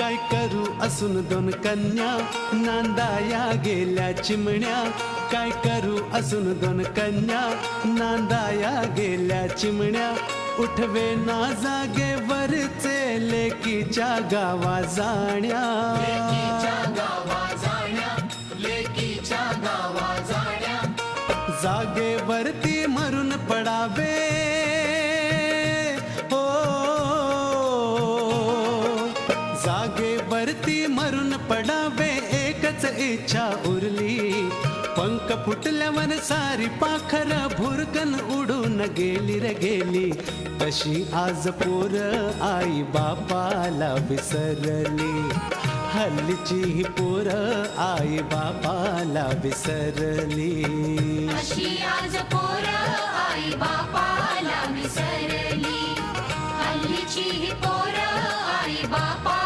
काय करू असून दोन कन्या, नांदाया गेल्या चिमण्या. काय करू असून दोन कन्या, नांदाया गेल्या चिमण्या. उठवे ना जागेवरचे लेकीच्या गावा जाण्या. जागेवरती मरून पडावे हो, जागेवरती मरून पडावे एकच इच्छा उरली. पंख फुटल्यावर सारी पाखर भुरकन उडून गेली रे गेली. तशी आज पोर आई बापाला विसरली. हल्लीची ही पोर आई बापाला विसरली. अशी आज पोर आई बापाला विसरली. हल्लीची ही पोर आई बापा